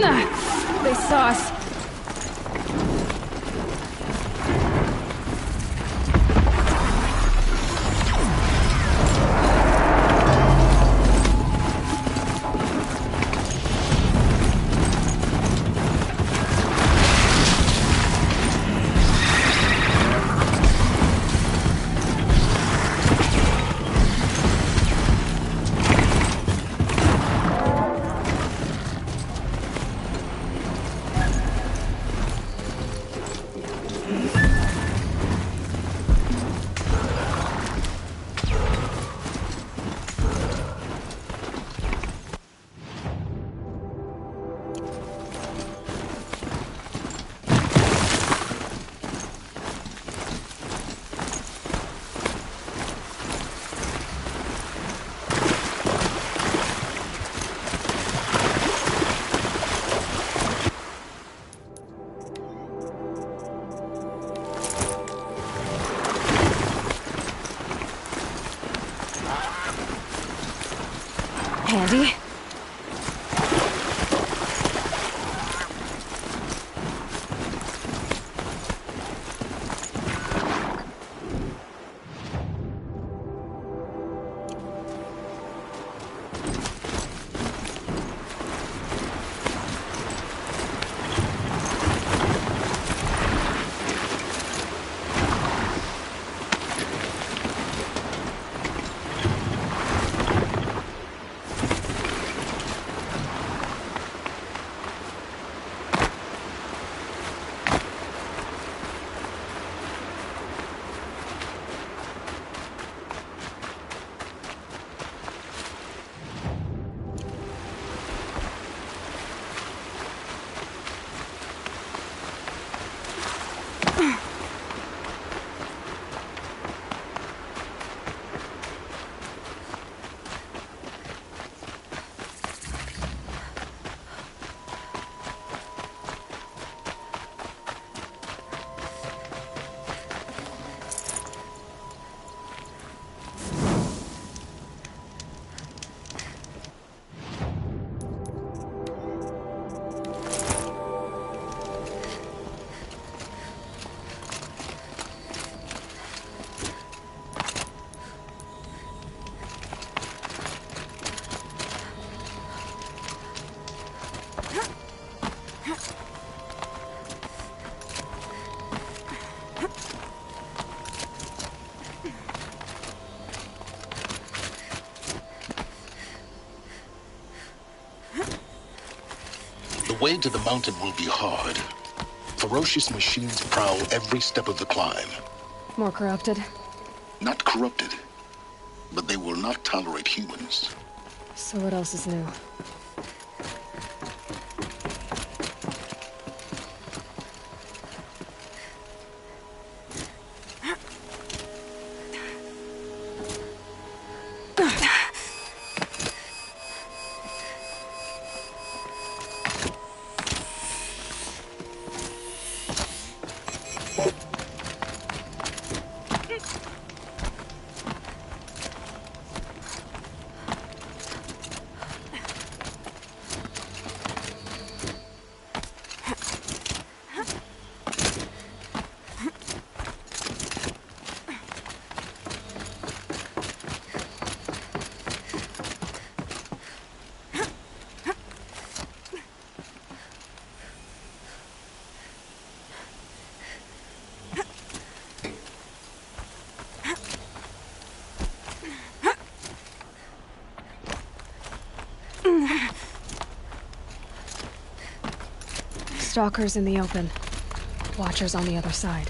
They saw us. Handy. The way to the mountain will be hard. Ferocious machines prowl every step of the climb. More corrupted? Not corrupted, but they will not tolerate humans. So what else is new? Stalkers in the open. Watchers on the other side.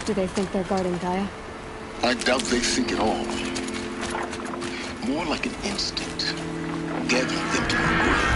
Do they think they're guarding Gaia? I doubt they think at all. More like an instinct, gathering them to her grave.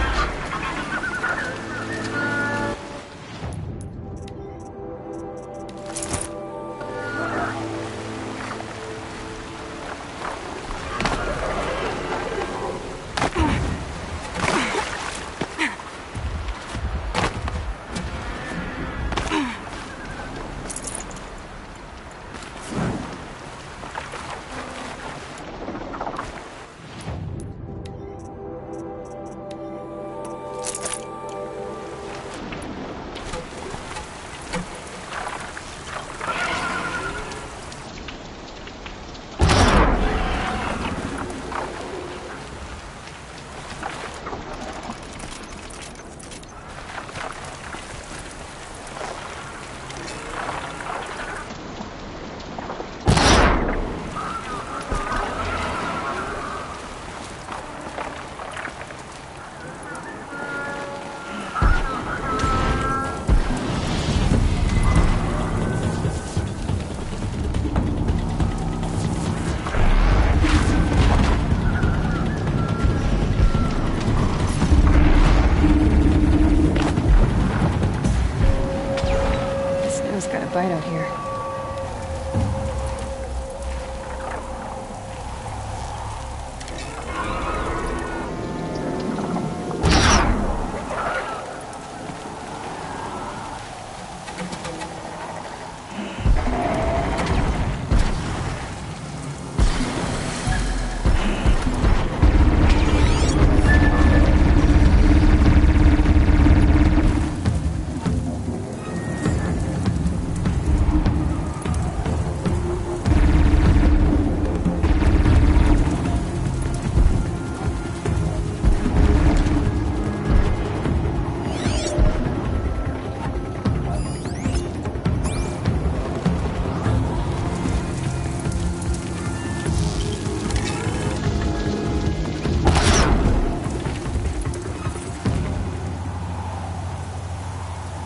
Bite out here.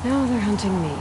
Now they're hunting me.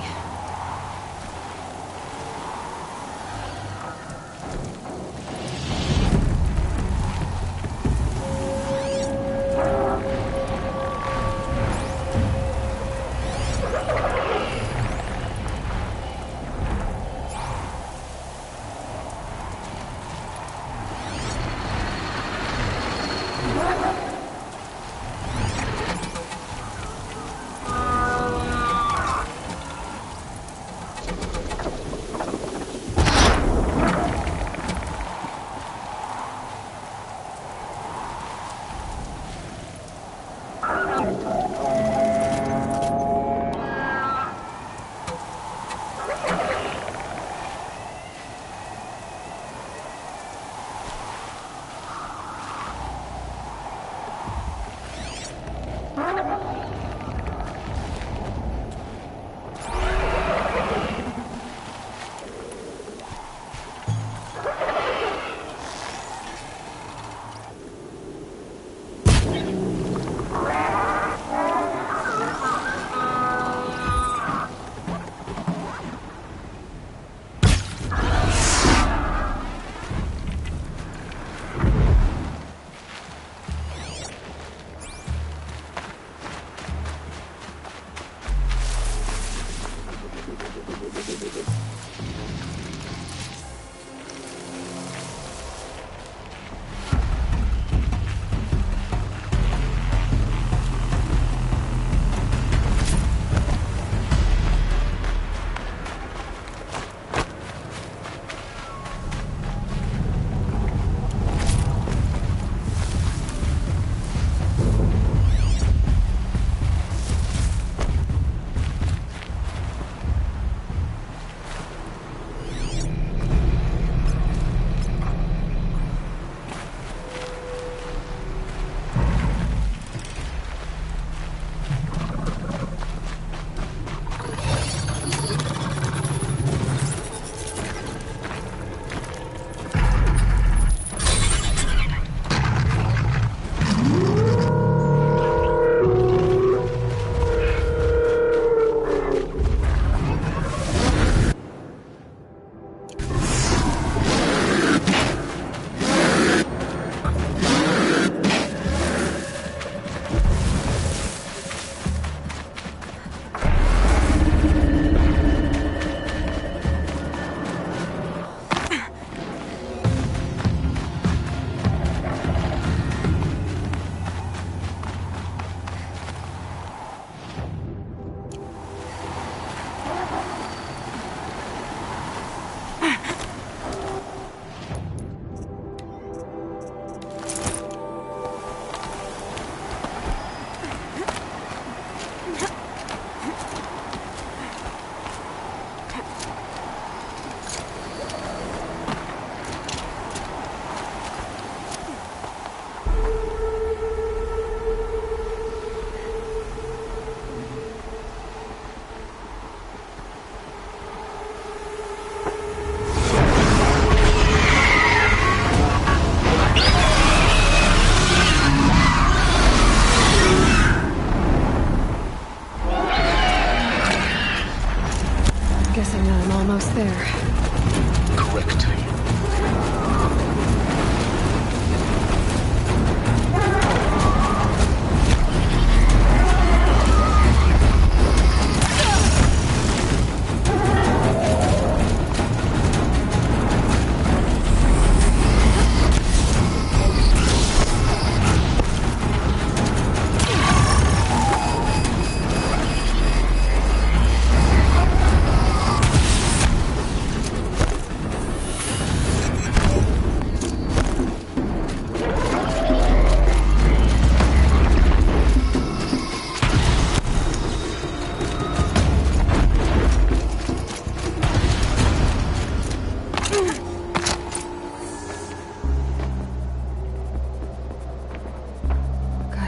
there. Correct.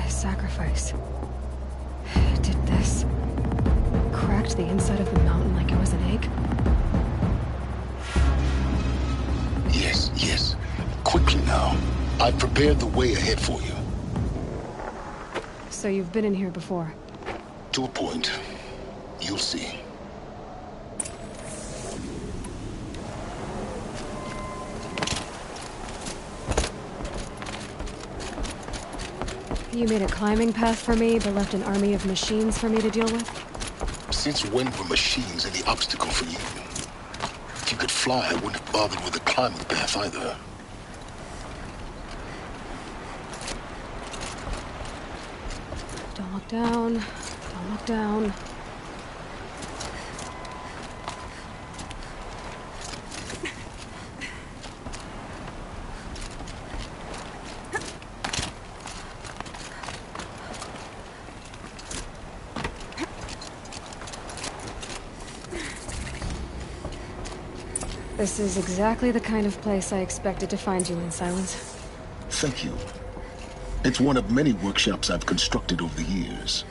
Sacrifice. It did this. Cracked the inside of the mountain like it was an egg. Yes, yes. Quickly now. I've prepared the way ahead for you. So you've been in here before? To a point. You'll see. You made a climbing path for me, but left an army of machines for me to deal with? Since when were machines any obstacle for you? If you could fly, I wouldn't have bothered with a climbing path either. Don't look down. Don't look down. This is exactly the kind of place I expected to find you in, Silence. Thank you. It's one of many workshops I've constructed over the years.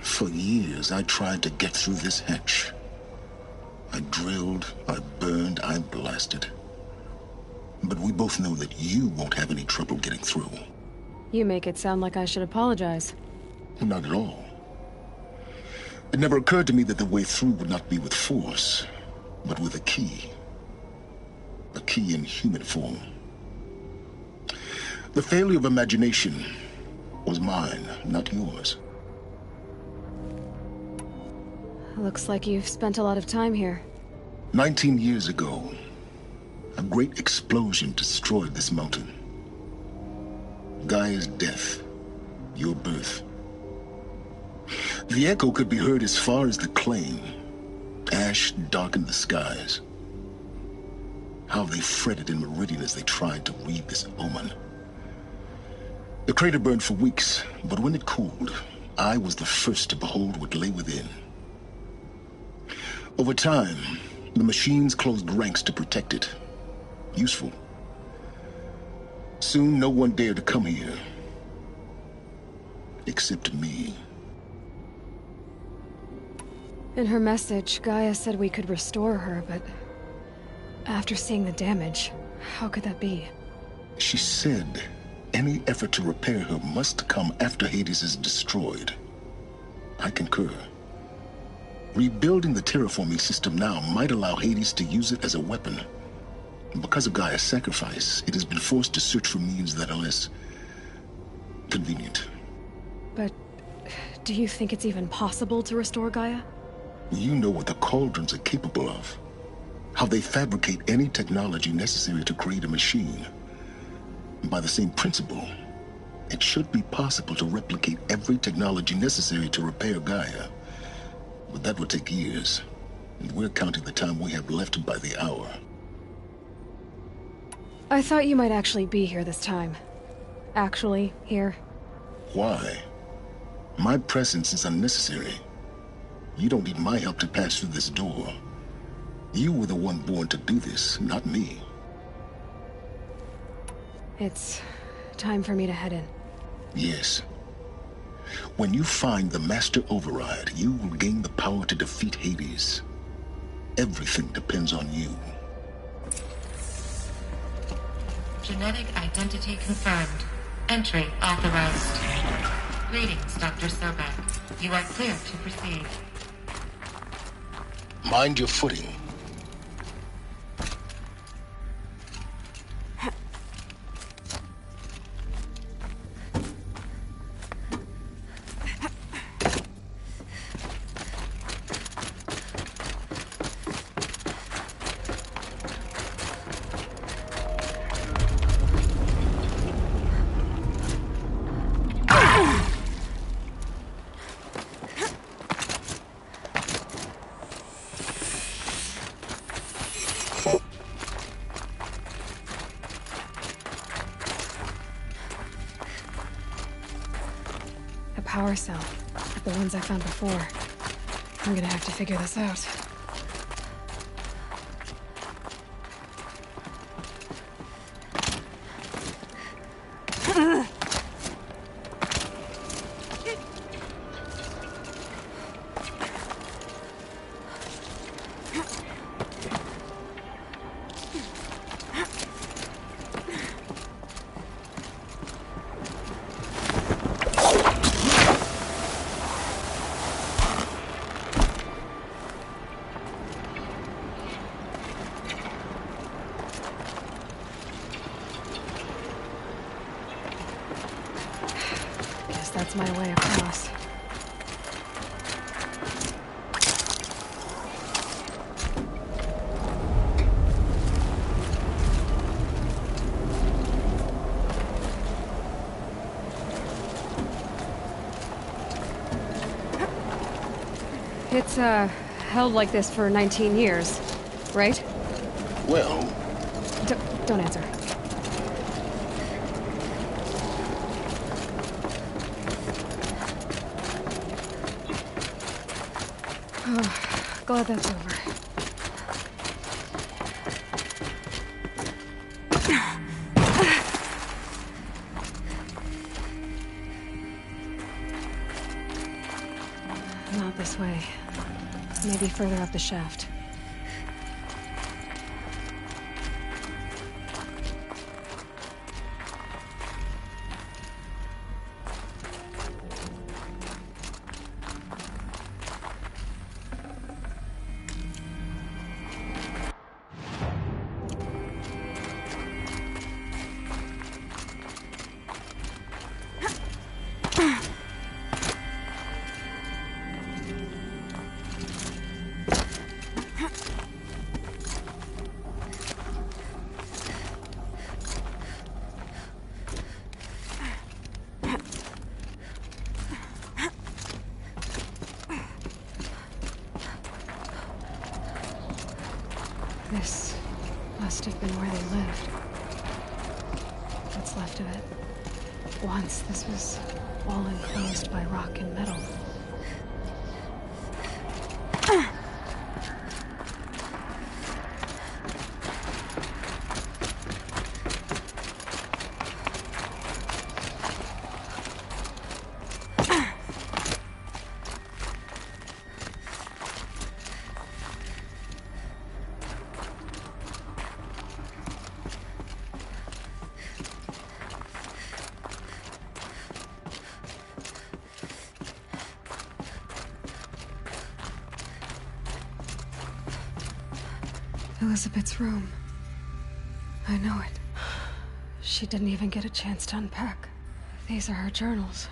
For years, I tried to get through this hatch. I drilled, I burned, I blasted. But we both know that you won't have any trouble getting through. You make it sound like I should apologize. Not at all. It never occurred to me that the way through would not be with force, but with a key. A key in human form. The failure of imagination was mine, not yours. Looks like you've spent a lot of time here. 19 years ago, a great explosion destroyed this mountain. Gaia's death, your birth. The echo could be heard as far as the Claim. Ash darkened the skies. How they fretted in Meridian as they tried to read this omen. The crater burned for weeks, but when it cooled, I was the first to behold what lay within. Over time, the machines closed ranks to protect it. Useful. Soon, no one dared to come here. Except me. In her message, Gaia said we could restore her, but after seeing the damage, how could that be? She said any effort to repair her must come after Hades is destroyed. I concur. Rebuilding the terraforming system now might allow Hades to use it as a weapon. Because of Gaia's sacrifice, it has been forced to search for means that are less convenient. But do you think it's even possible to restore Gaia? You know what the Cauldrons are capable of. How they fabricate any technology necessary to create a machine. By the same principle, it should be possible to replicate every technology necessary to repair Gaia. But that would take years, and we're counting the time we have left by the hour. I thought you might actually be here this time. Actually, here. Why? My presence is unnecessary. You don't need my help to pass through this door. You were the one born to do this, not me. It's time for me to head in. Yes. When you find the Master Override, you will gain the power to defeat Hades. Everything depends on you. Genetic identity confirmed. Entry authorized. Greetings, Dr. Sobek. You are clear to proceed. Mind your footing. Power cell, like the ones I found before. I'm gonna have to figure this out. That's my way across. It's, held like this for 19 years, right? Well... Don't answer. Oh, glad that's over. Not this way. Maybe further up the shaft. This must have been where they lived. What's left of it. Once, this was all enclosed by rock and metal. Elizabeth's room. I know it. She didn't even get a chance to unpack. These are her journals.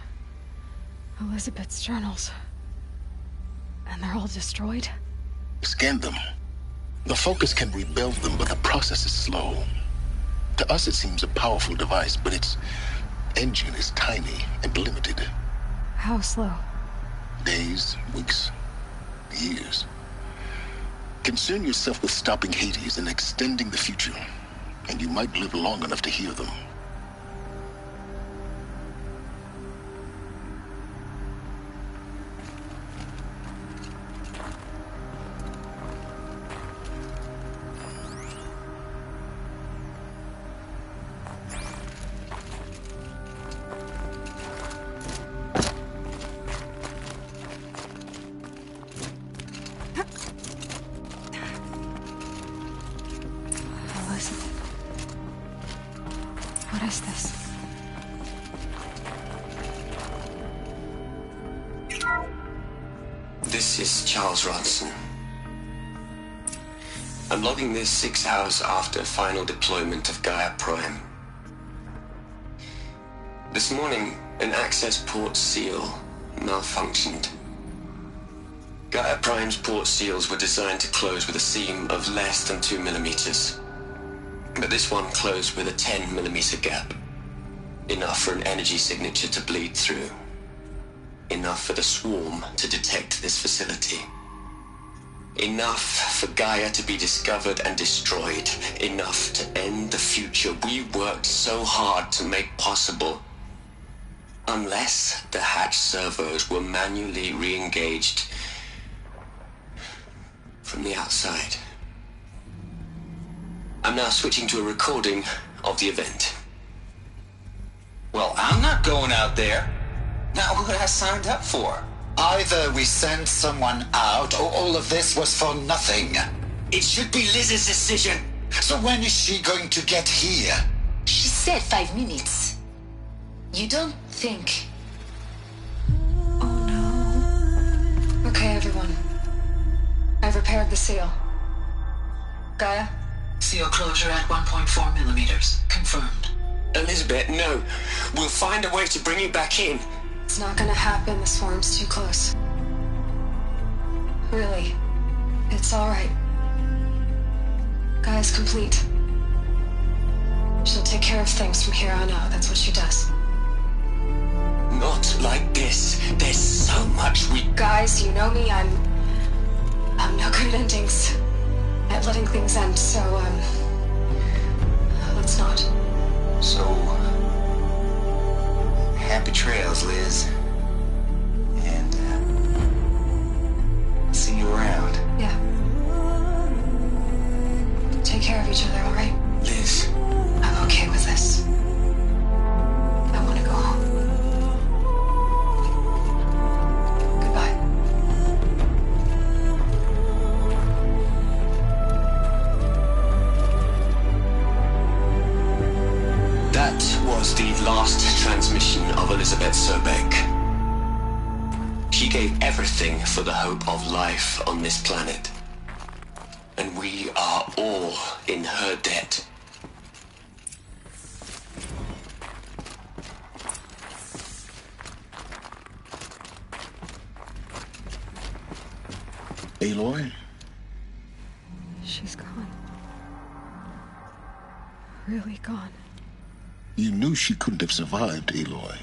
Elizabeth's journals. And they're all destroyed? Scan them. The Focus can rebuild them, but the process is slow. To us, it seems a powerful device, but its engine is tiny and limited. How slow? Days, weeks, years. Concern yourself with stopping Hades and extending the future, and you might live long enough to hear them. What is this? This is Charles Ronson. I'm logging this 6 hours after final deployment of Gaia Prime. This morning, an access port seal malfunctioned. Gaia Prime's port seals were designed to close with a seam of less than 2 millimeters. But this one closed with a 10 millimeter gap. Enough for an energy signature to bleed through. Enough for the swarm to detect this facility. Enough for Gaia to be discovered and destroyed. Enough to end the future we worked so hard to make possible. Unless the hatch servos were manually re-engaged from the outside. I'm now switching to a recording of the event. Well, I'm not going out there. Not what I signed up for. Either we send someone out, or all of this was for nothing. It should be Liz's decision. So when is she going to get here? She said 5 minutes. You don't think... Oh no. Okay, everyone. I've repaired the seal. Gaia? Seal closure at 1.4 millimeters. Confirmed. Elizabeth, no. We'll find a way to bring you back in. It's not gonna happen. The swarm's too close. Really. It's alright. Gaia's complete. She'll take care of things from here on out. That's what she does. Not like this. There's so much we... Guys, you know me. I'm no good at endings. At letting things end, so, let's not. So... happy trails, Liz. And, see you around. Yeah. Take care of each other, alright? Liz. I'm okay with this. I want to go home. Goodbye. That was the last transmission of Elizabeth Sobeck. She gave everything for the hope of life on this planet. And we are all in her debt. Aloy? She's gone. Really gone. You knew she couldn't have survived, Aloy.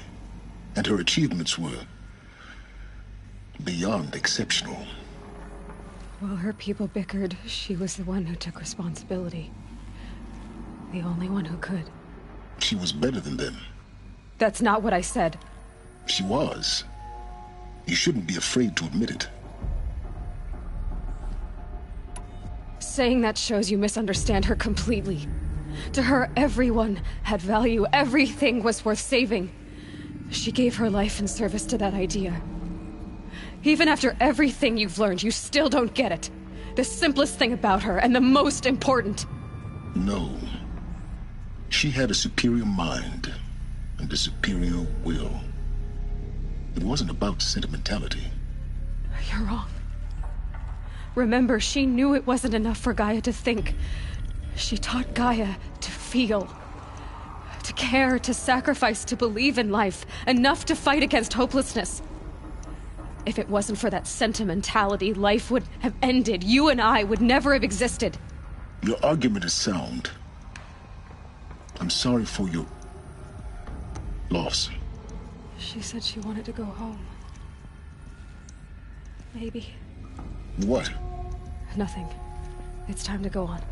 And her achievements were beyond exceptional. While her people bickered, she was the one who took responsibility. The only one who could. She was better than them. That's not what I said. She was. You shouldn't be afraid to admit it. Saying that shows you misunderstand her completely. To her, everyone had value. Everything was worth saving. She gave her life in service to that idea. Even after everything you've learned, you still don't get it. The simplest thing about her, and the most important. No. She had a superior mind and a superior will. It wasn't about sentimentality. You're wrong. Remember, she knew it wasn't enough for Gaia to think. She taught Gaia to feel. To care, to sacrifice, to believe in life. Enough to fight against hopelessness. If it wasn't for that sentimentality, life would have ended. You and I would never have existed. Your argument is sound. I'm sorry for your loss. She said she wanted to go home. Maybe. What? Nothing. It's time to go on.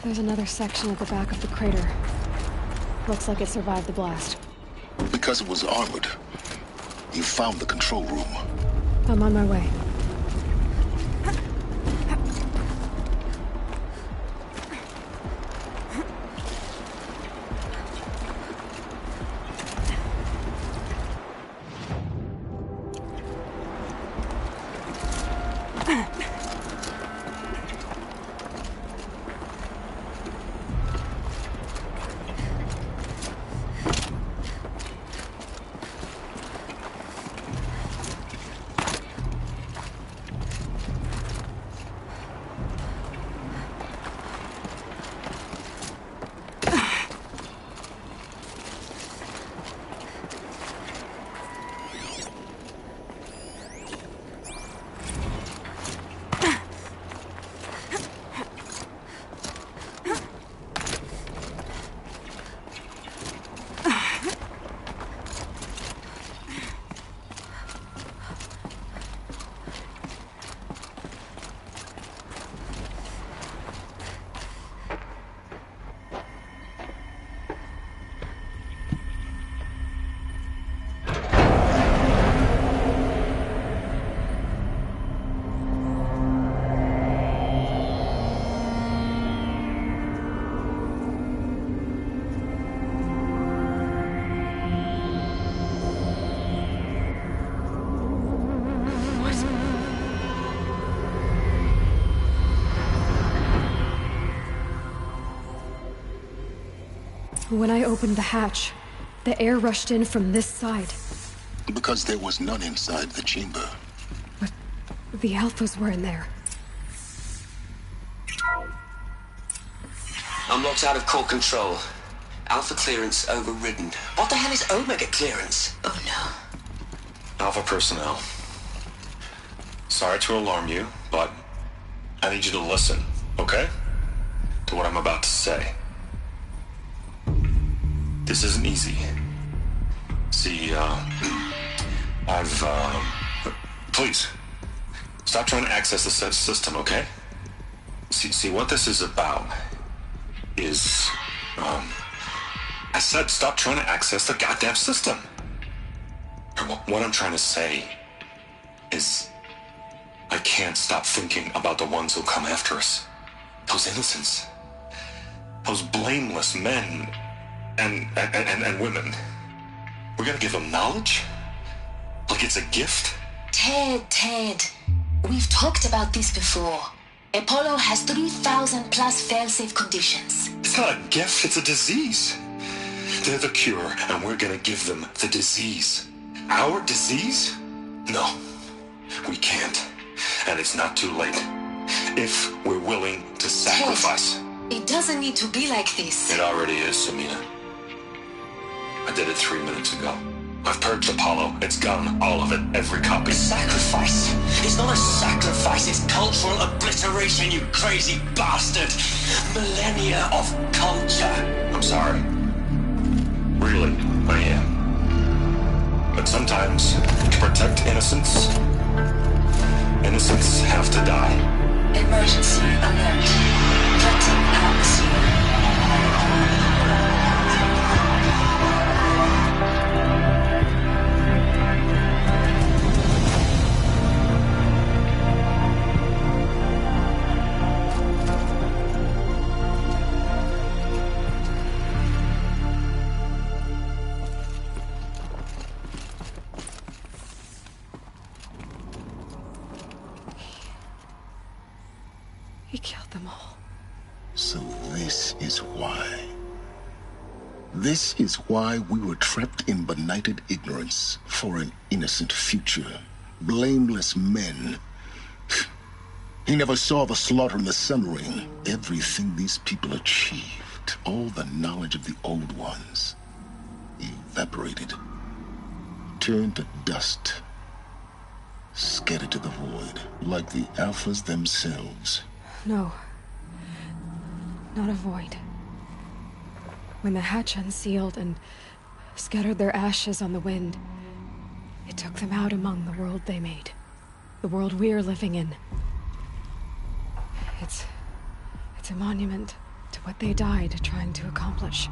There's another section at the back of the crater. Looks like it survived the blast. Because it was armored, you found the control room. I'm on my way. When I opened the hatch, the air rushed in from this side. Because there was none inside the chamber. But the Alphas were in there. I'm locked out of core control. Alpha clearance overridden. What the hell is Omega clearance? Oh no. Alpha personnel. Sorry to alarm you, but I need you to listen, okay? To what I'm about to say. This isn't easy. See, please, stop trying to access the system, okay? See, what this is about is, I said stop trying to access the goddamn system. What I'm trying to say is, I can't stop thinking about the ones who'll come after us. Those innocents. Those blameless men and women. We're gonna give them knowledge? Like it's a gift? Ted. We've talked about this before. Apollo has 3,000 plus fail-safe conditions. It's not a gift, it's a disease. They're the cure, and we're gonna give them the disease. Our disease? No, we can't. And it's not too late. If we're willing to sacrifice. Ted, it doesn't need to be like this. It already is, Samina. I did it 3 minutes ago. I've purged Apollo. It's gone. All of it. Every copy. Sacrifice? It's not a sacrifice, it's cultural obliteration, you crazy bastard! Millennia of culture! I'm sorry. Really, I am. But sometimes, to protect innocence, innocents have to die. Emergency alert. Captain atmosphere. He killed them all. So this is why. This is why we were trapped in benighted ignorance for an innocent future. Blameless men. He never saw the slaughter in the Sun Ring. Everything these people achieved, all the knowledge of the old ones, evaporated, turned to dust, scattered to the void, like the Alphas themselves. No. Not a void. When the hatch unsealed and scattered their ashes on the wind, it took them out among the world they made. The world we're living in. It's a monument to what they died trying to accomplish.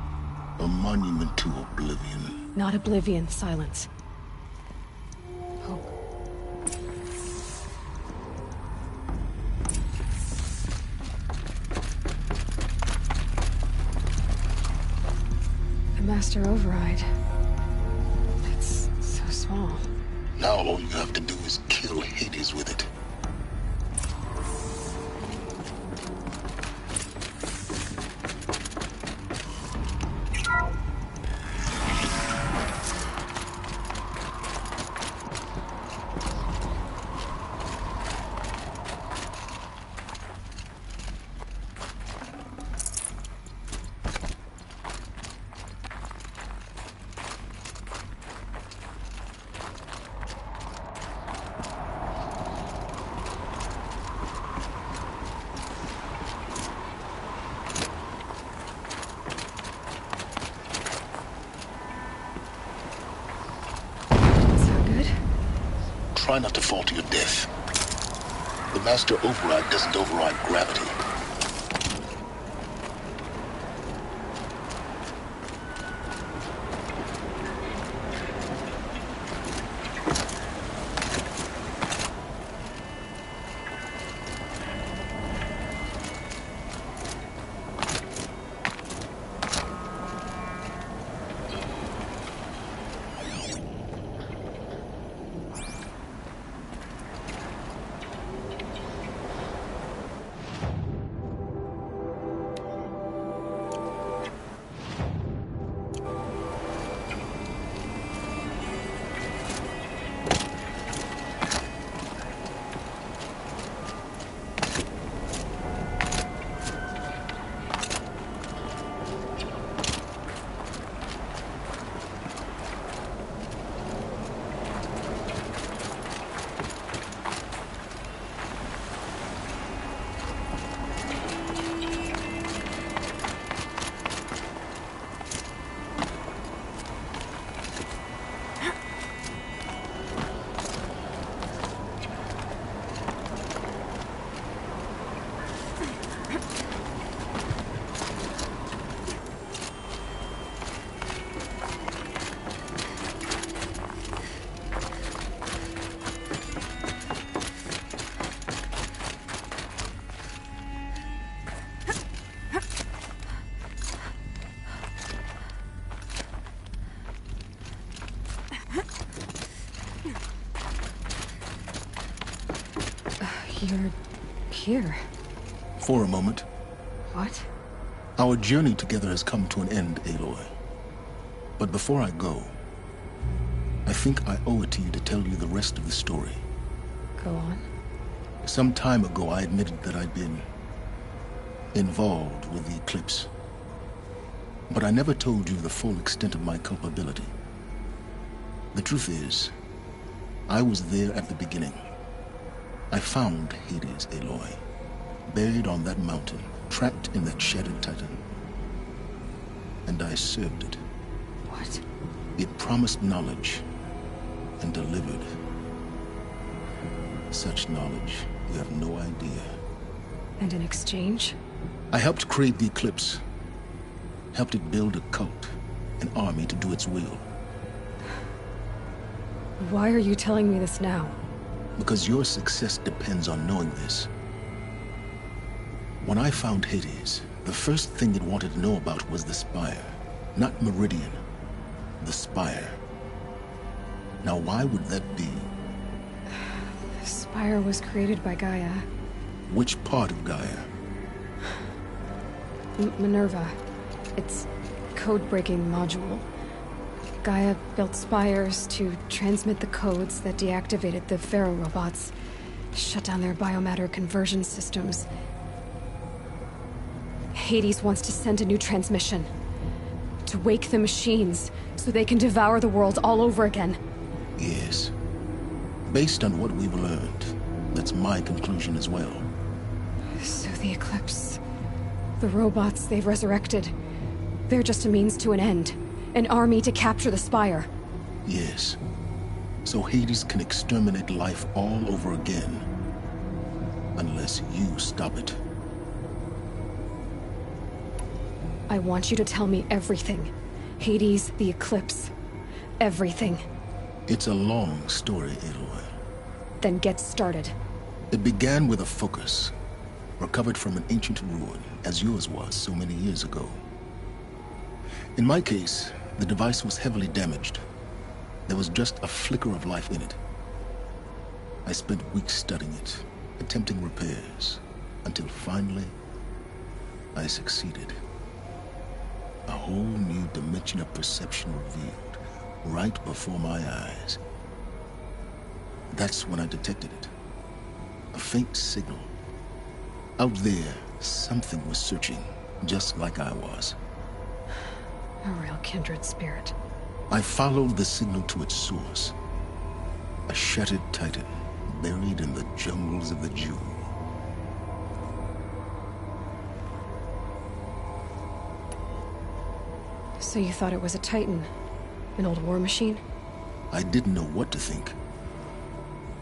A monument to oblivion. Not oblivion, silence. Hope. The Master Override. It's so small. Now all you have to do is kill Hades with it. Try not to fall to your death. The Master Override doesn't override gravity. You're here. For a moment. What? Our journey together has come to an end, Aloy. But before I go, I think I owe it to you to tell you the rest of the story. Go on. Some time ago, I admitted that I'd been involved with the Eclipse. But I never told you the full extent of my culpability. The truth is, I was there at the beginning. I found Hades, Aloy, buried on that mountain, trapped in that shattered Titan. And I served it. What? It promised knowledge and delivered. Such knowledge, you have no idea. And in exchange? I helped create the Eclipse. Helped it build a cult, an army to do its will. Why are you telling me this now? Because your success depends on knowing this. When I found Hades, the first thing it wanted to know about was the Spire. Not Meridian. The Spire. Now why would that be? The Spire was created by Gaia. Which part of Gaia? Minerva. It's code-breaking module. Gaia built spires to transmit the codes that deactivated the Pharaoh robots, shut down their biomatter conversion systems. Hades wants to send a new transmission. To wake the machines, so they can devour the world all over again. Yes. Based on what we've learned, that's my conclusion as well. So the Eclipse... the robots they've resurrected... they're just a means to an end. An army to capture the Spire. Yes. So Hades can exterminate life all over again. Unless you stop it. I want you to tell me everything. Hades, the Eclipse. Everything. It's a long story, Aloy. Then get started. It began with a focus, recovered from an ancient ruin, as yours was so many years ago. In my case, the device was heavily damaged. There was just a flicker of life in it. I spent weeks studying it, attempting repairs, until finally, I succeeded. A whole new dimension of perception revealed, right before my eyes. That's when I detected it. A faint signal. Out there, something was searching, just like I was. A real kindred spirit. I followed the signal to its source. A shattered titan, buried in the jungles of the Jewel. So you thought it was a Titan? An old war machine? I didn't know what to think.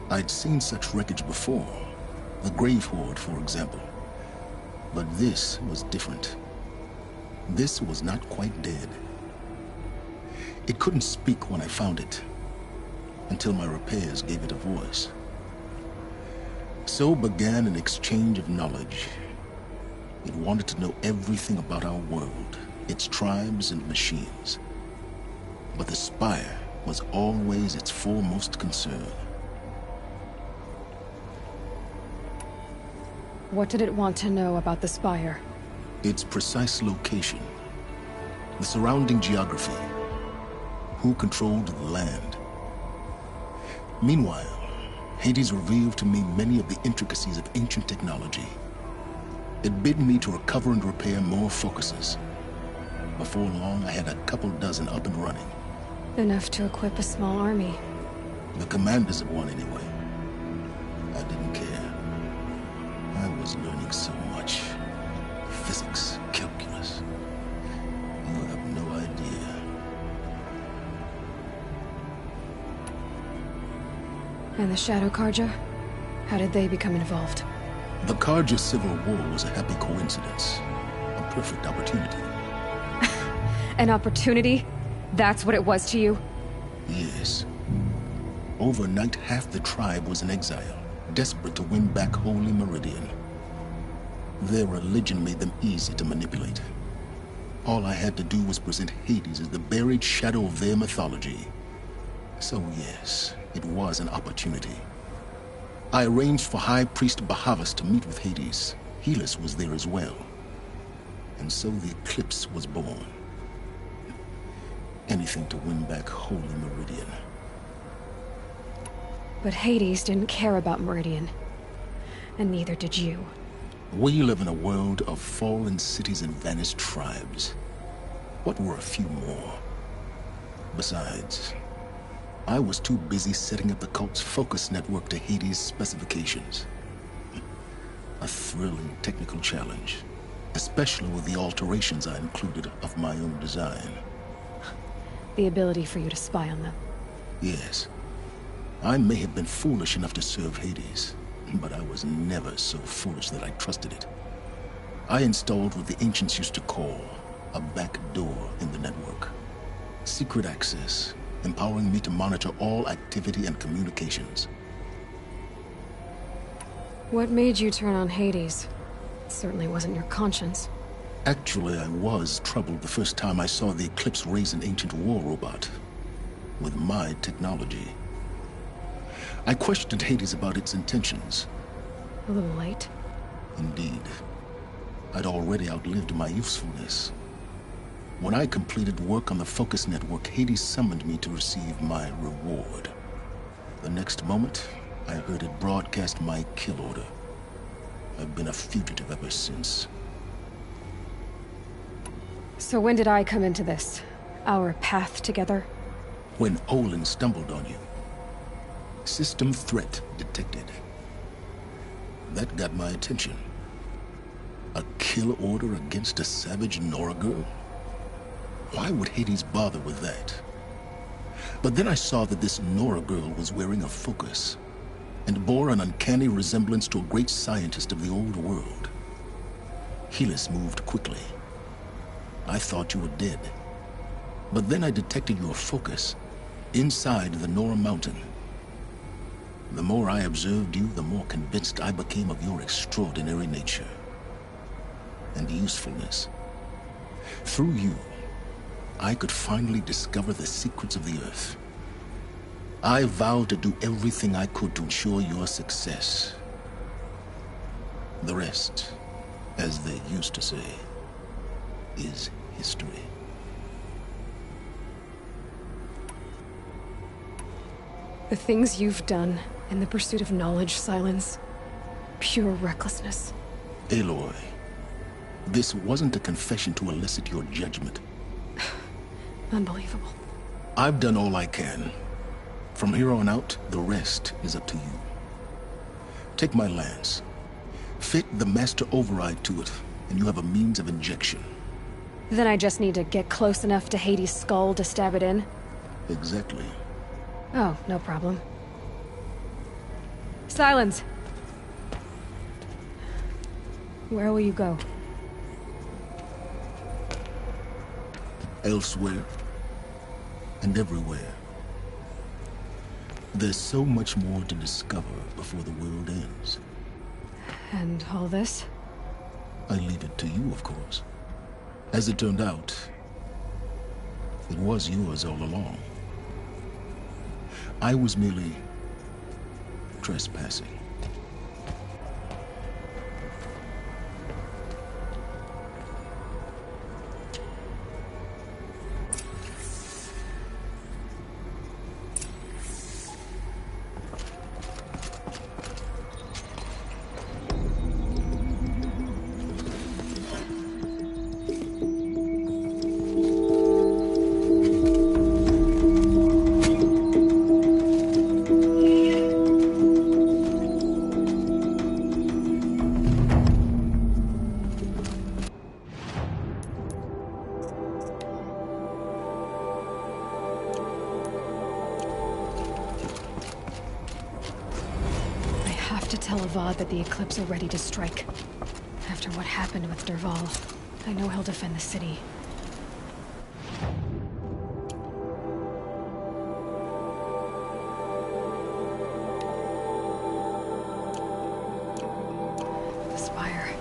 I'd seen such wreckage before. The Grave Horde, for example. But this was different. This was not quite dead. It couldn't speak when I found it, until my repairs gave it a voice. So began an exchange of knowledge. It wanted to know everything about our world, its tribes and machines. But the Spire was always its foremost concern. What did it want to know about the Spire? Its precise location, the surrounding geography, who controlled the land. Meanwhile, Hades revealed to me many of the intricacies of ancient technology. It bid me to recover and repair more focuses. Before long, I had a couple dozen up and running. Enough to equip a small army. The commanders of one, anyway. I didn't care. I was learning so much. Physics, calculus. You have no idea. And the Shadow Carja? How did they become involved? The Carja Civil War was a happy coincidence. A perfect opportunity. An opportunity? That's what it was to you? Yes. Overnight, half the tribe was in exile, desperate to win back Holy Meridian. Their religion made them easy to manipulate. All I had to do was present Hades as the buried shadow of their mythology. So yes, it was an opportunity. I arranged for High Priest Bahavas to meet with Hades. Helis was there as well. And so the Eclipse was born. Anything to win back Holy Meridian. But Hades didn't care about Meridian. And neither did you. We live in a world of fallen cities and vanished tribes. What were a few more? Besides, I was too busy setting up the cult's focus network to Hades' specifications. A thrilling technical challenge, especially with the alterations I included of my own design. The ability for you to spy on them. Yes. I may have been foolish enough to serve Hades, but I was never so foolish that I trusted it. I installed what the ancients used to call a back door in the network. Secret access, empowering me to monitor all activity and communications. What made you turn on Hades? It certainly wasn't your conscience. Actually, I was troubled the first time I saw the Eclipse raise an ancient war robot. With my technology. I questioned Hades about its intentions. A little late. Indeed. I'd already outlived my usefulness. When I completed work on the Focus Network, Hades summoned me to receive my reward. The next moment, I heard it broadcast my kill order. I've been a fugitive ever since. So when did I come into this? Our path together? When Olin stumbled on you. System threat detected. That got my attention. A kill order against a savage Nora girl? Why would Hades bother with that? But then I saw that this Nora girl was wearing a focus, and bore an uncanny resemblance to a great scientist of the old world. Helis moved quickly. I thought you were dead. But then I detected your focus inside the Nora Mountain. The more I observed you, the more convinced I became of your extraordinary nature and usefulness. Through you, I could finally discover the secrets of the Earth. I vowed to do everything I could to ensure your success. The rest, as they used to say, is history. The things you've done in the pursuit of knowledge, Silence, pure recklessness. Aloy, this wasn't a confession to elicit your judgment. Unbelievable. I've done all I can. From here on out, the rest is up to you. Take my lance. Fit the master override to it, and you have a means of injection. Then I just need to get close enough to Hades' skull to stab it in? Exactly. Oh, no problem. Silence! Where will you go? Elsewhere. And everywhere. There's so much more to discover before the world ends. And all this? I leave it to you, of course. As it turned out, it was yours all along. I was merely trespassing. Tell Avad that the Eclipse are ready to strike. After what happened with Dervahl, I know he'll defend the city. The spire.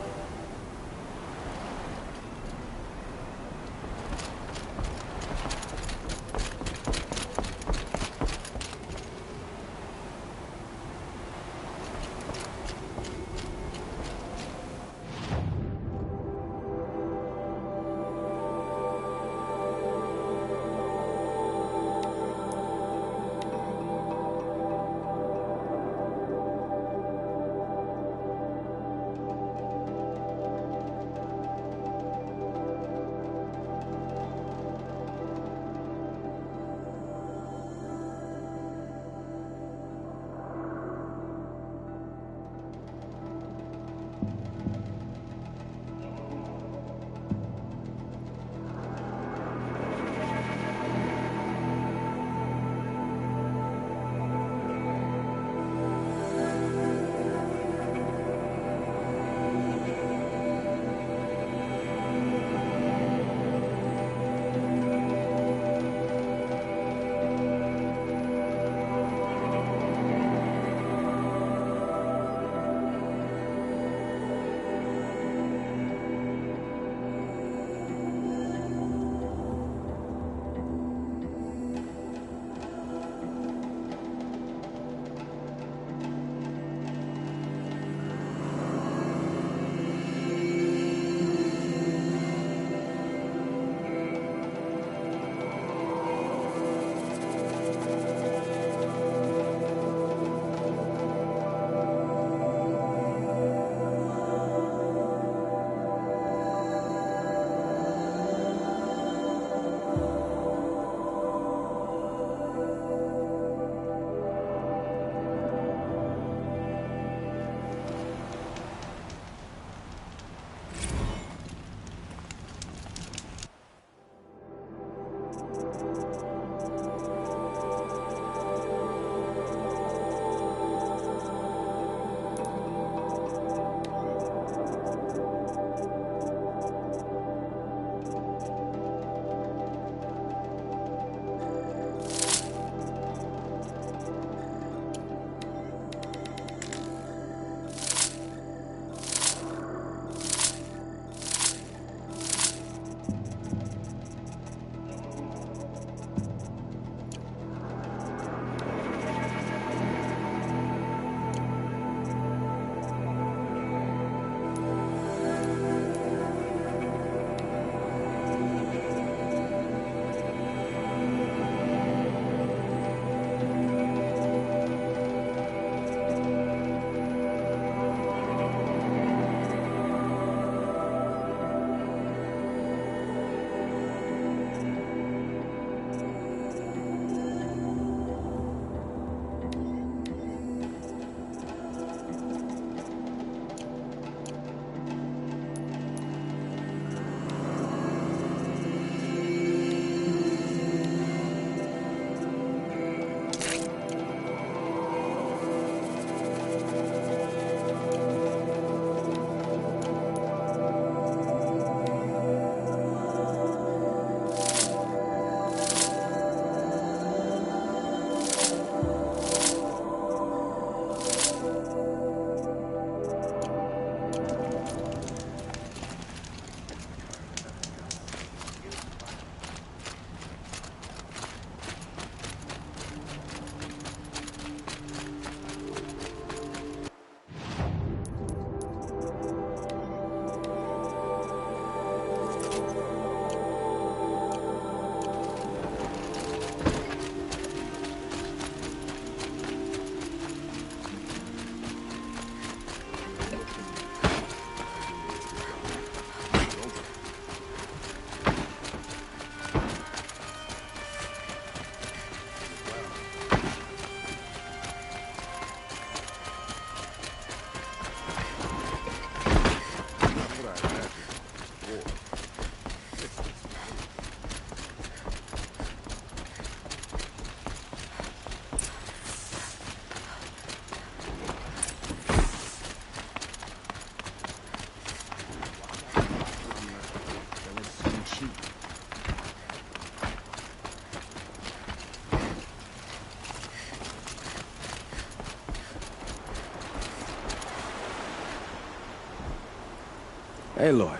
Aloy,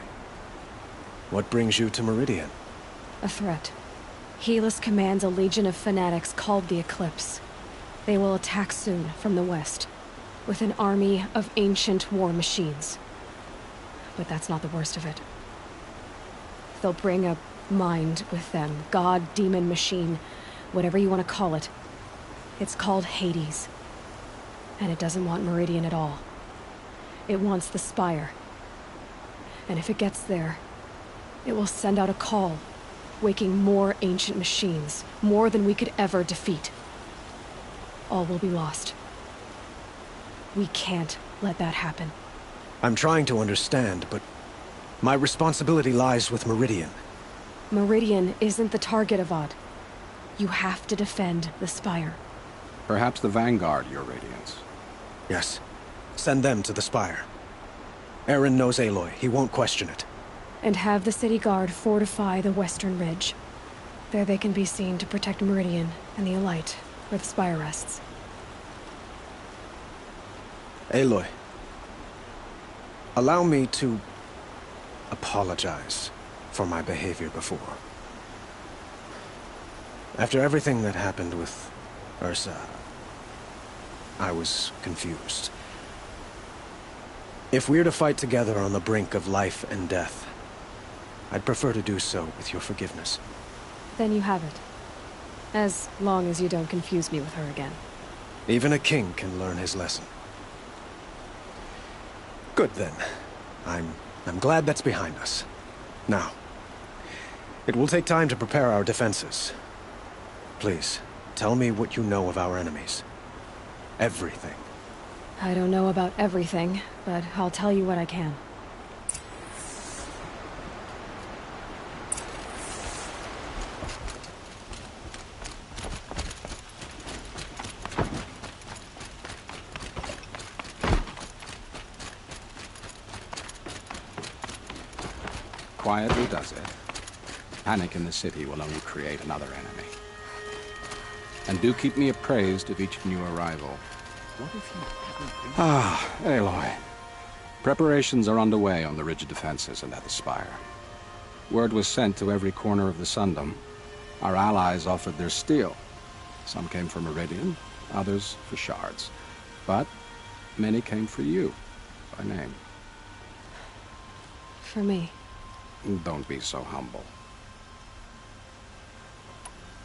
what brings you to Meridian? A threat. Helis commands a legion of fanatics called the Eclipse. They will attack soon from the west, with an army of ancient war machines. But that's not the worst of it. They'll bring a mind with them, god, demon, machine, whatever you want to call it. It's called Hades. And it doesn't want Meridian at all. It wants the Spire. And if it gets there, it will send out a call, waking more ancient machines, more than we could ever defeat. All will be lost. We can't let that happen. I'm trying to understand, but my responsibility lies with Meridian. Meridian isn't the target, Avad. You have to defend the Spire. Perhaps the Vanguard, Your Radiance. Yes. Send them to the Spire. Eren knows Aloy. He won't question it. And have the City Guard fortify the Western Ridge. There they can be seen to protect Meridian and the Elite, where the Spire rests. Aloy, allow me to apologize for my behavior before. After everything that happened with Ursa, I was confused. If we're to fight together on the brink of life and death, I'd prefer to do so with your forgiveness. Then you have it. As long as you don't confuse me with her again. Even a king can learn his lesson. Good then. I'm glad that's behind us. Now, it will take time to prepare our defenses. Please, tell me what you know of our enemies. Everything. I don't know about everything, but I'll tell you what I can. Quietly does it. Panic in the city will only create another enemy. And do keep me appraised of each new arrival. What if you Aloy. Preparations are underway on the ridge defenses and at the Spire. Word was sent to every corner of the Sundom. Our allies offered their steel. Some came for Meridian, others for shards. But many came for you, by name. For me. Don't be so humble.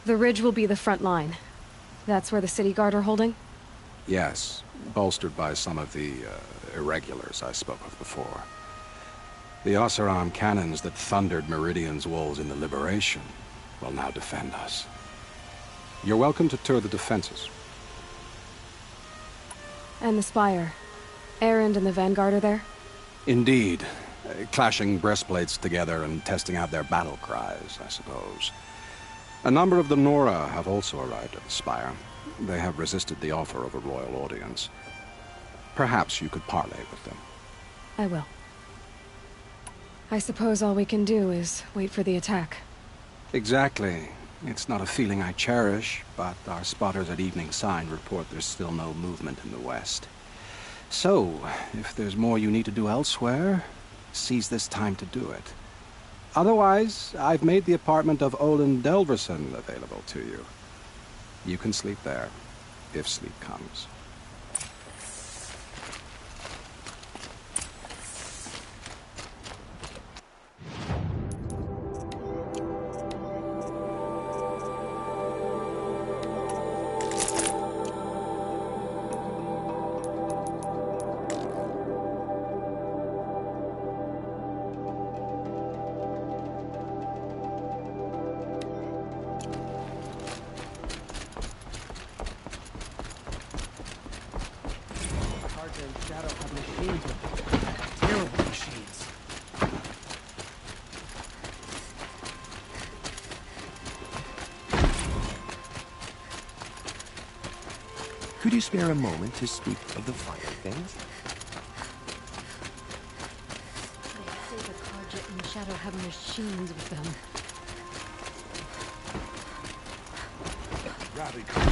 The ridge will be the front line. That's where the City Guard are holding? Yes, bolstered by some of the irregulars I spoke of before. The Oseram cannons that thundered Meridian's walls in the Liberation will now defend us. You're welcome to tour the defenses. And the Spire. Erend and the Vanguard are there? Indeed. Clashing breastplates together and testing out their battle cries, I suppose. A number of the Nora have also arrived at the Spire. They have resisted the offer of a royal audience. Perhaps you could parley with them. I will. I suppose all we can do is wait for the attack. Exactly. It's not a feeling I cherish, but our spotters at Evening Sign report there's still no movement in the west. So, if there's more you need to do elsewhere, seize this time to do it. Otherwise, I've made the apartment of Olin Delverson available to you. You can sleep there, if sleep comes. Could you spare a moment to speak of the finer things? They say the Carja and Shadow have machines with them. Radical.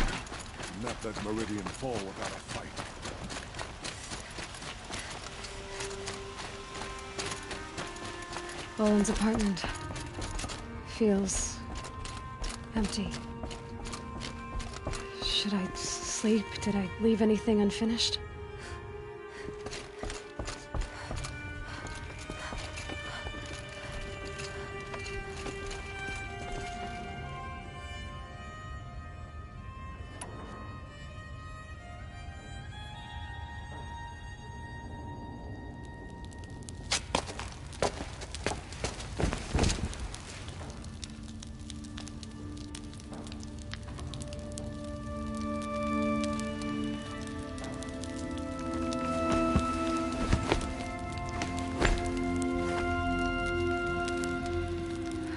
Not let Meridian fall without a fight. Owen's apartment feels empty. Should I sleep? Did I leave anything unfinished?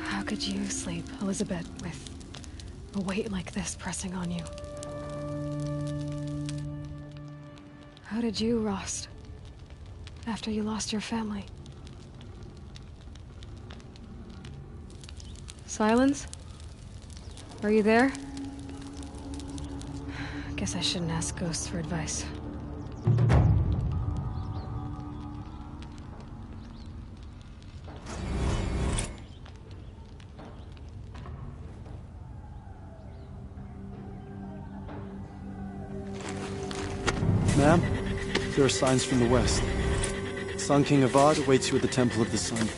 How could you sleep, Elizabeth, with a weight like this pressing on you? How did you, Rost, after you lost your family? Silence? Are you there? Guess I shouldn't ask ghosts for advice. Ma'am, there are signs from the west. Sun King Avad awaits you at the Temple of the Sun.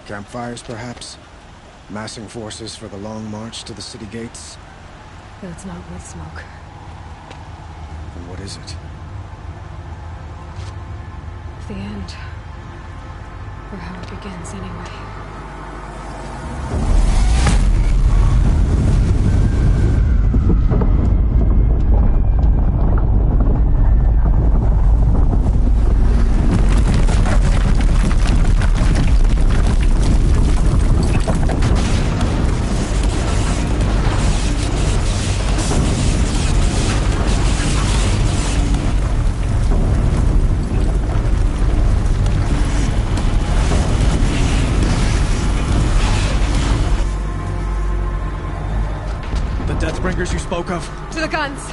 Campfires, perhaps? Massing forces for the long march to the city gates? That's not with smoke. Then what is it? The end. Or how it begins, anyway. Deathbringers you spoke of? To the guns!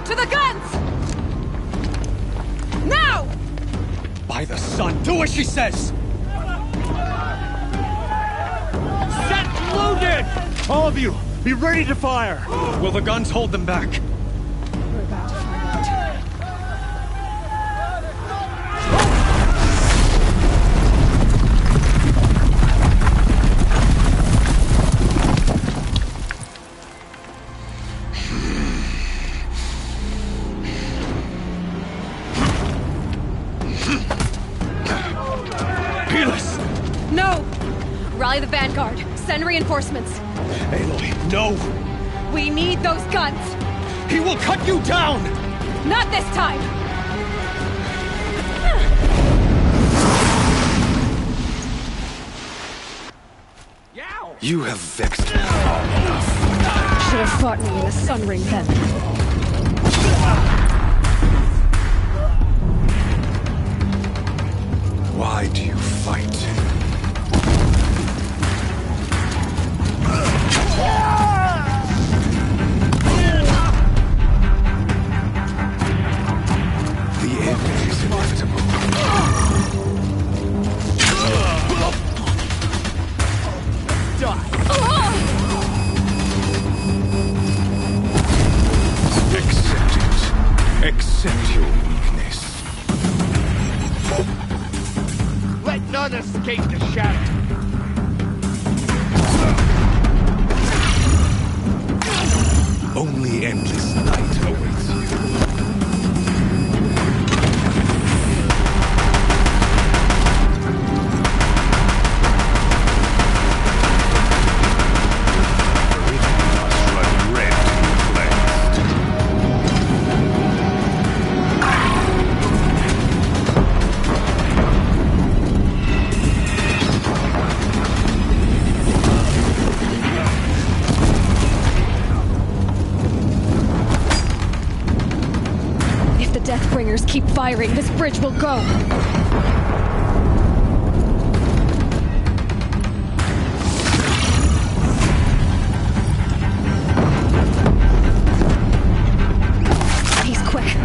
To the guns! Now! By the sun, do as she says! Set loaded! All of you, be ready to fire! Will the guns hold them back? We're about to find out. No! Rally the Vanguard. Send reinforcements. Aloy, no! We need those guns! He will cut you down! Not this time! You have vexed me long enough. Should have fought me in the Sun Ring then. Why do you fight? The end is inevitable. Accept it. Accept your weakness. Let none escape the shadow. Only endless night awaits you. keep firing, this bridge will go. He's quick.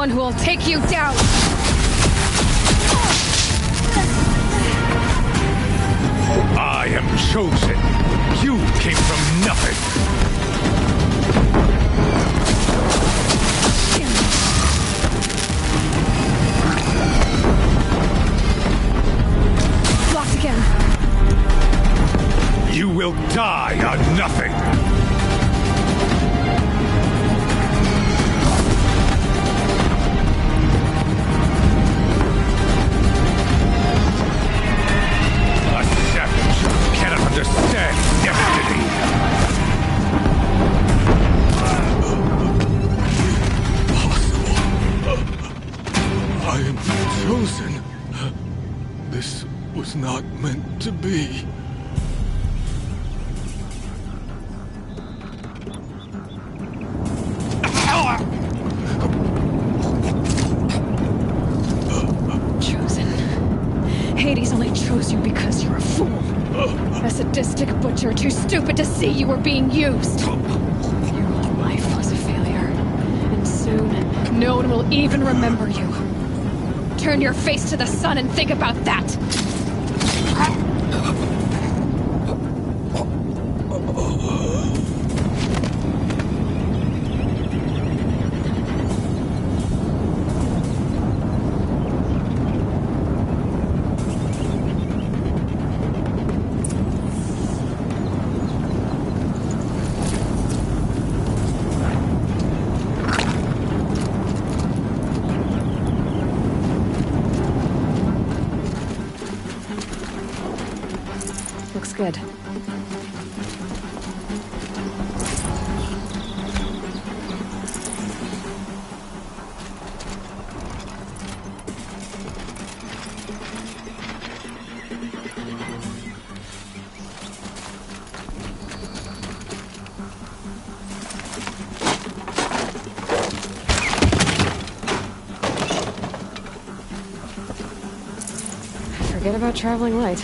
Who will take you down. I am chosen. You came from nothing. Blocked again. You will die on nothing. Understand destiny. Impossible. I am chosen. This was not meant to be. Chosen. Hades only chose you because you're a fool. A sadistic butcher too stupid to see you were being used. Your whole life was a failure. And soon, no one will even remember you. Turn your face to the sun and think about that. Good. Forget about traveling light.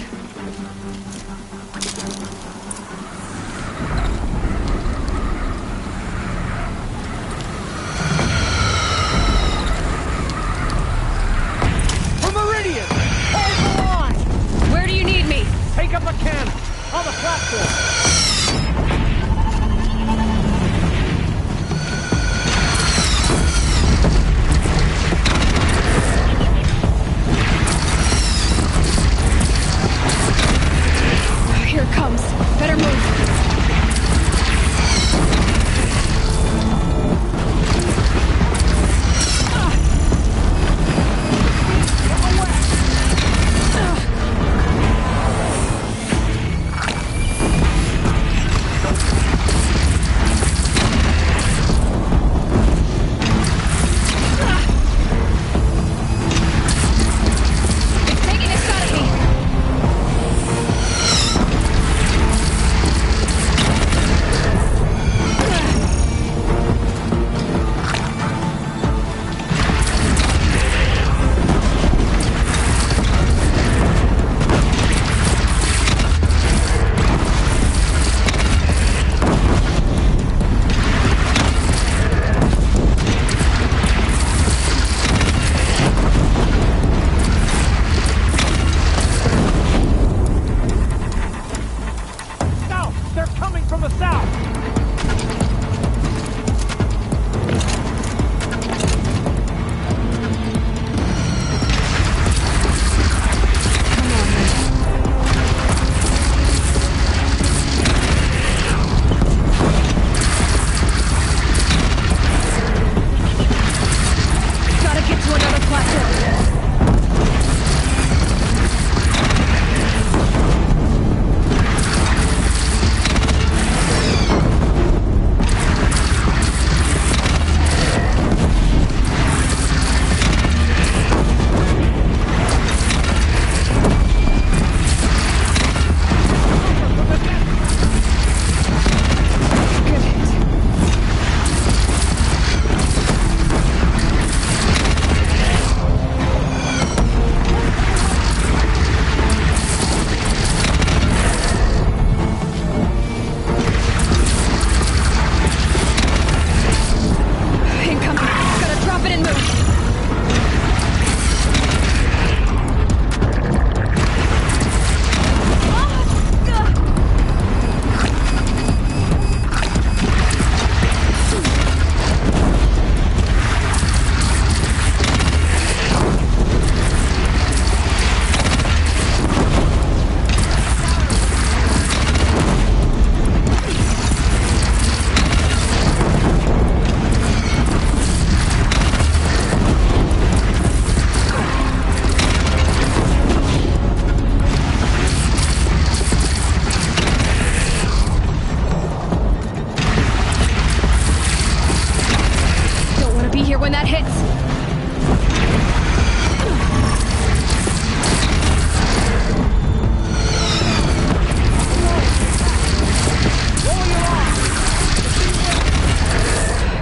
When that hits...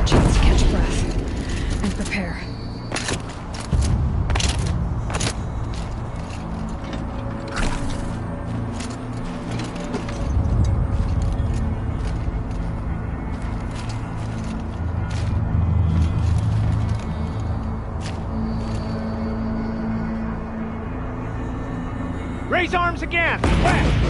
Chance to catch breath and prepare. Raise arms again! West!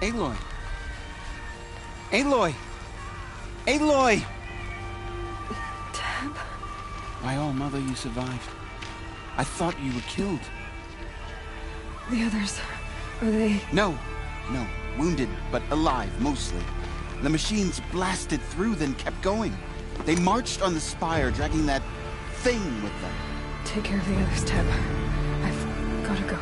Aloy! Aloy! Aloy! Teb? My all-mother, you survived. I thought you were killed. The others, are they... No. Wounded, but alive, mostly. The machines blasted through, then kept going. They marched on the spire, dragging that thing with them. Take care of the others, Teb. I've gotta go.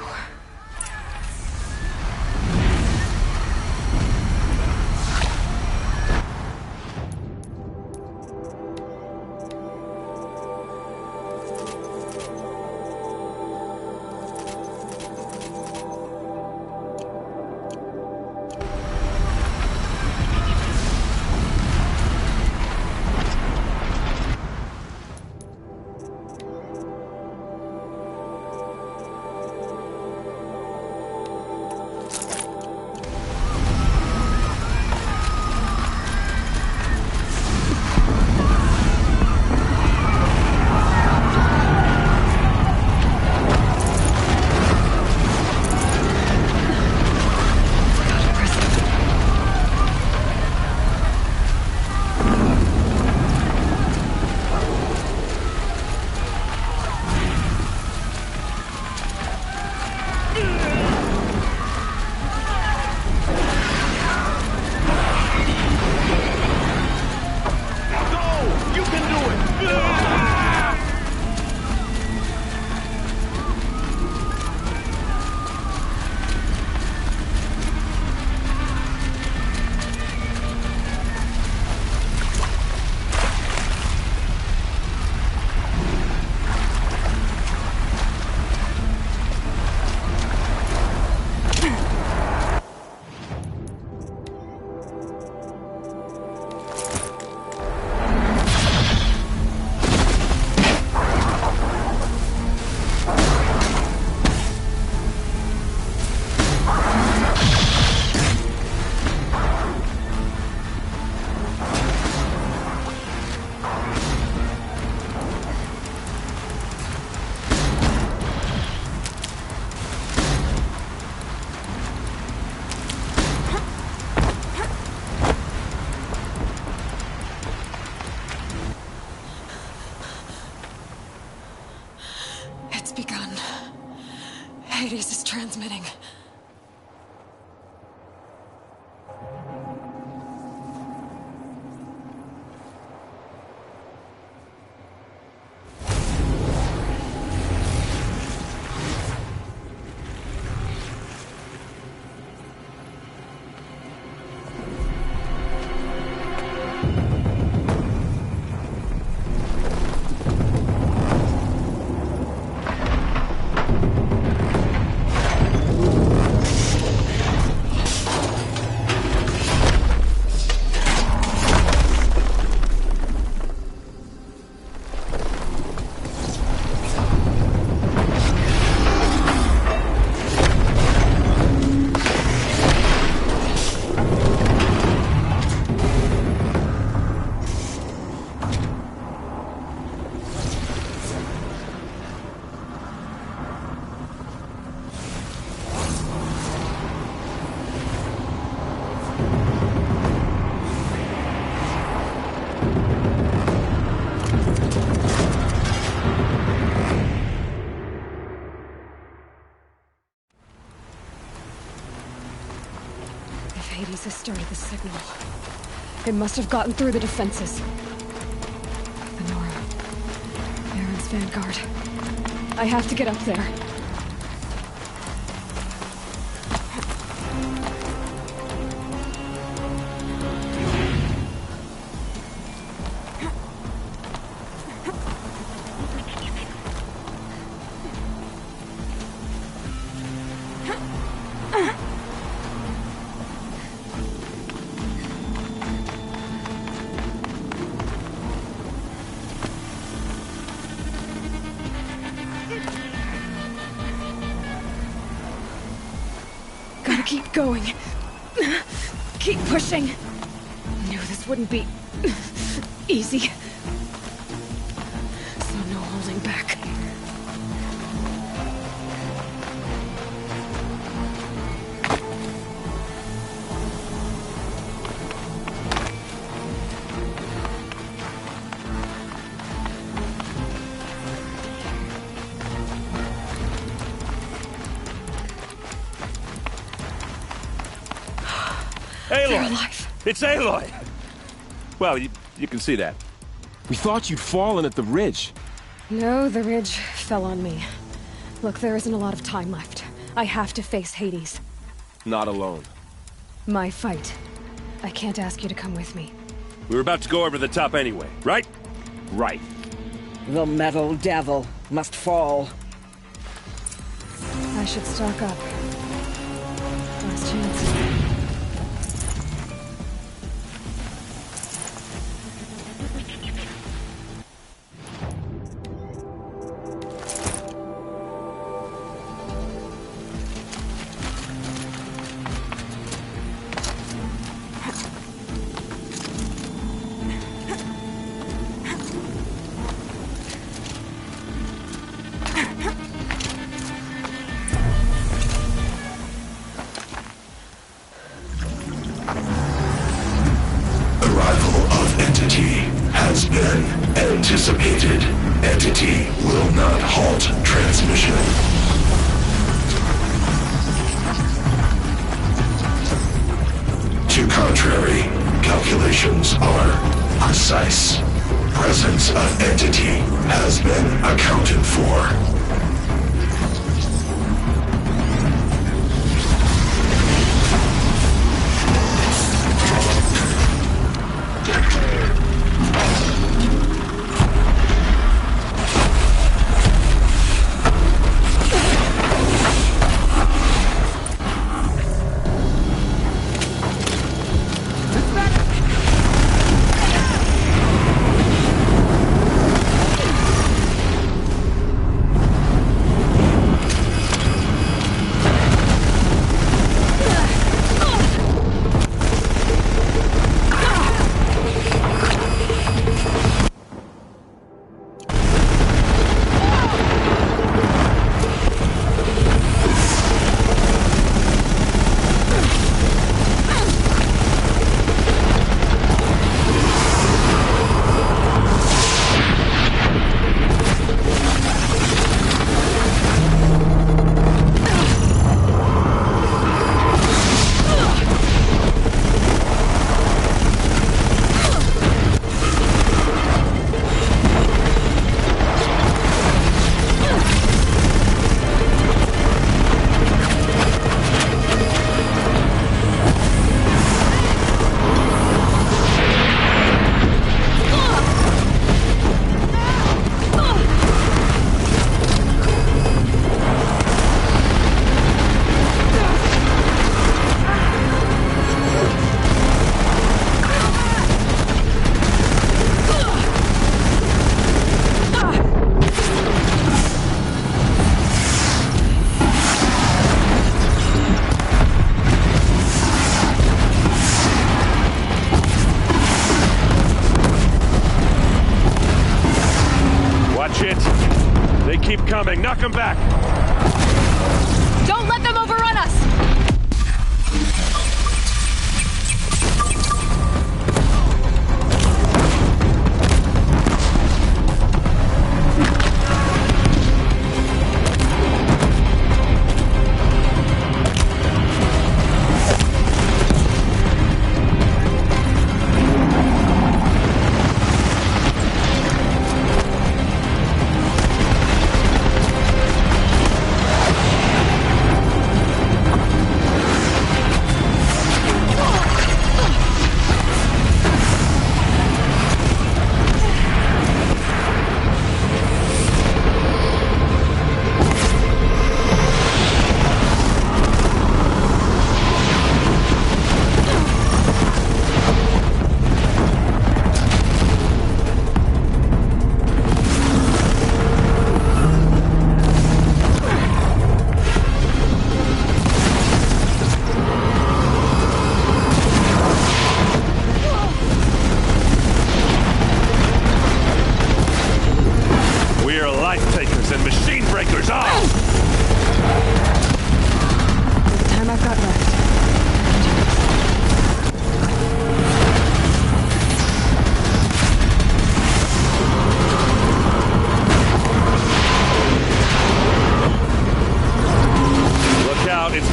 Hades is transmitting. Hades has started the signal. It must have gotten through the defenses. The Nora. Baron's vanguard. I have to get up there. Keep going. Keep pushing. Knew this wouldn't be easy. So no holding back. They're alive. It's Aloy! Well, you can see that. We thought you'd fallen at the ridge. No, the ridge fell on me. Look, there isn't a lot of time left. I have to face Hades. Not alone. My fight. I can't ask you to come with me. We were about to go over the top anyway, right? Right. The metal devil must fall. I should stock up. Last chance. Anticipated. Entity will not halt transmission. To contrary, calculations are precise. Presence of entity has been accounted for. Knock him back! Don't let them overrun us!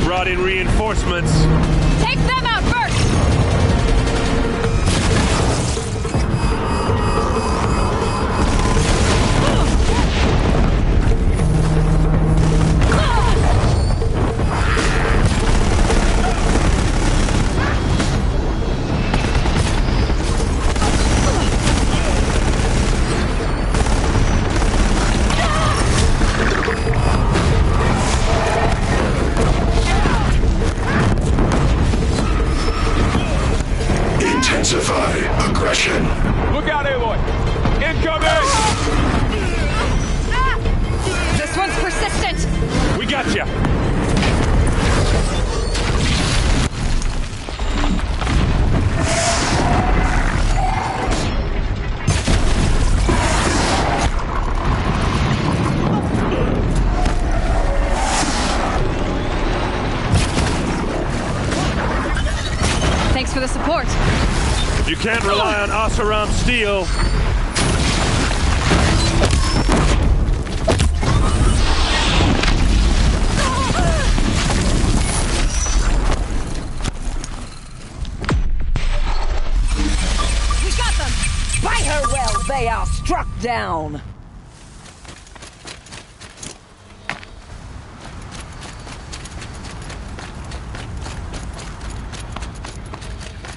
Brought in reinforcements. Take them out first! Intensify aggression. Look out, Aloy! Incoming! This one's persistent! We got you! Thanks for the support. You can't rely on Oseram steel. We got them! Fight her well, they are struck down!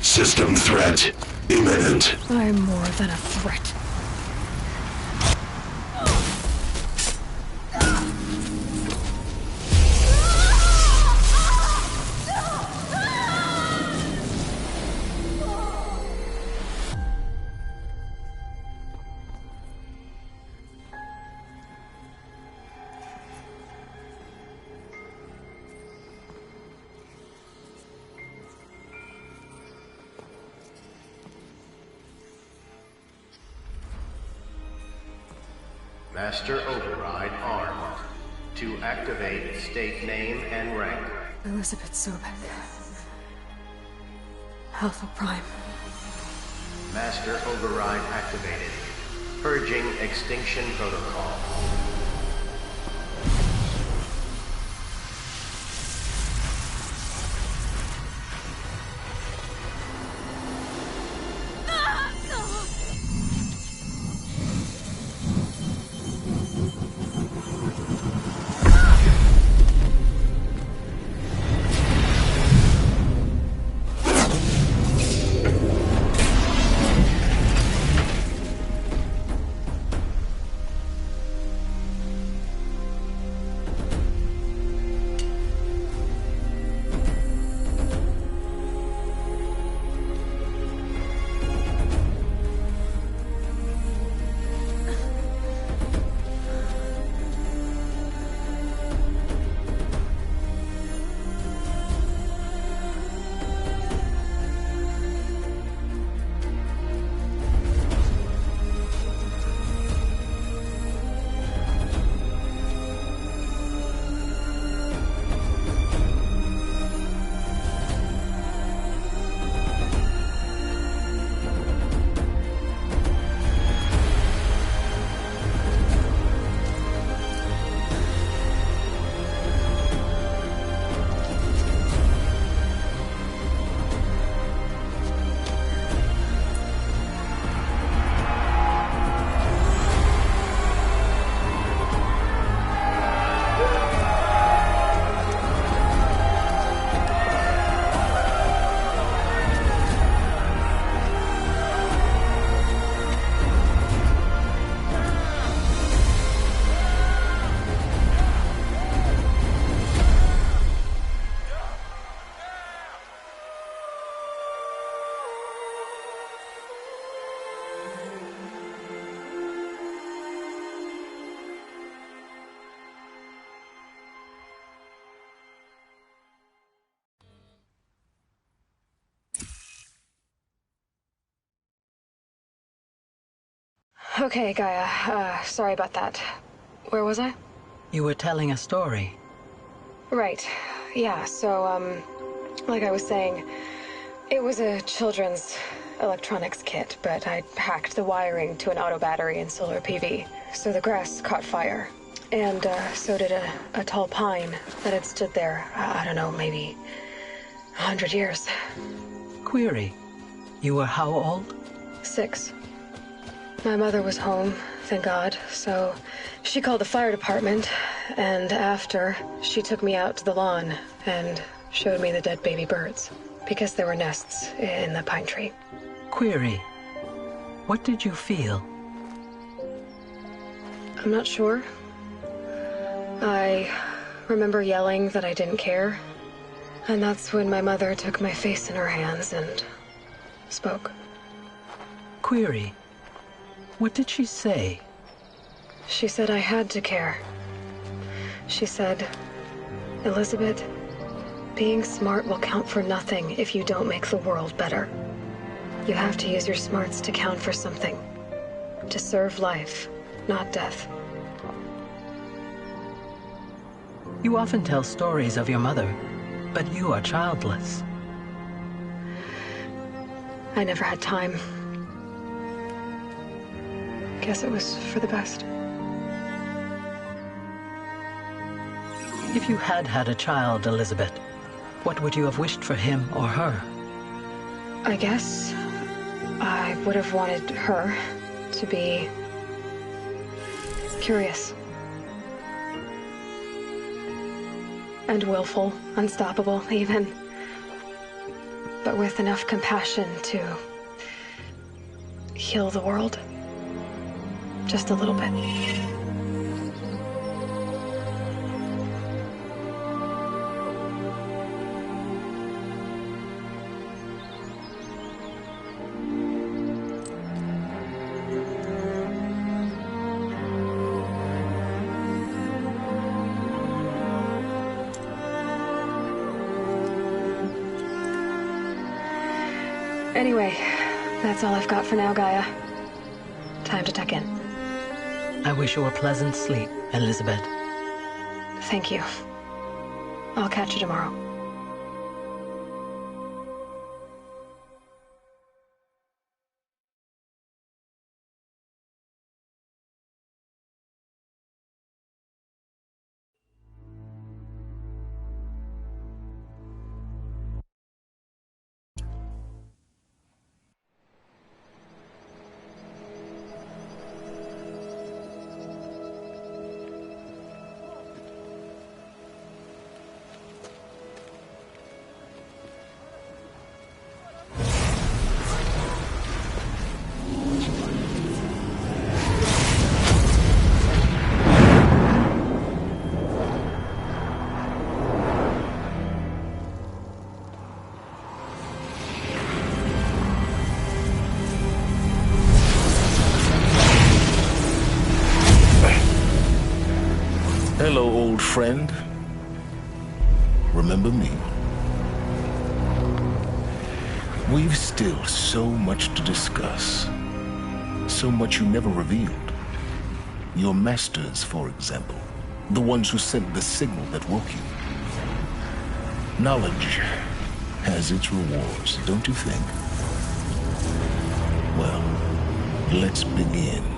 System threat imminent. I'm more than a threat. Master Override armed. To activate, state name and rank. Elizabeth Sobek. Alpha Prime. Master Override activated. Purging Extinction Protocol. Okay, Gaia. Sorry about that. Where was I? You were telling a story. Right. Yeah, so, like I was saying, it was a children's electronics kit, but I hacked the wiring to an auto battery and solar PV. So the grass caught fire. And, so did a tall pine that had stood there, I don't know, maybe 100 years. Query. You were how old? 6. My mother was home, thank God, so she called the fire department, and after, she took me out to the lawn and showed me the dead baby birds, because there were nests in the pine tree. Query. What did you feel? I'm not sure. I remember yelling that I didn't care, and that's when my mother took my face in her hands and spoke. Query. What did she say? She said I had to care. She said, Elizabeth, being smart will count for nothing if you don't make the world better. You have to use your smarts to count for something. To serve life, not death. You often tell stories of your mother, but you are childless. I never had time. Guess it was for the best. If you had had a child, Elizabeth, what would you have wished for him or her? I guess I would have wanted her to be curious. And willful, unstoppable, even. But with enough compassion to heal the world. Just a little bit. Anyway, that's all I've got for now, Gaia. Time to tuck in. I wish you a pleasant sleep, Elizabeth. Thank you. I'll catch you tomorrow. Hello, old friend. Remember me? We've still so much to discuss. So much you never revealed. Your masters, for example. The ones who sent the signal that woke you. Knowledge has its rewards, don't you think? Well, let's begin.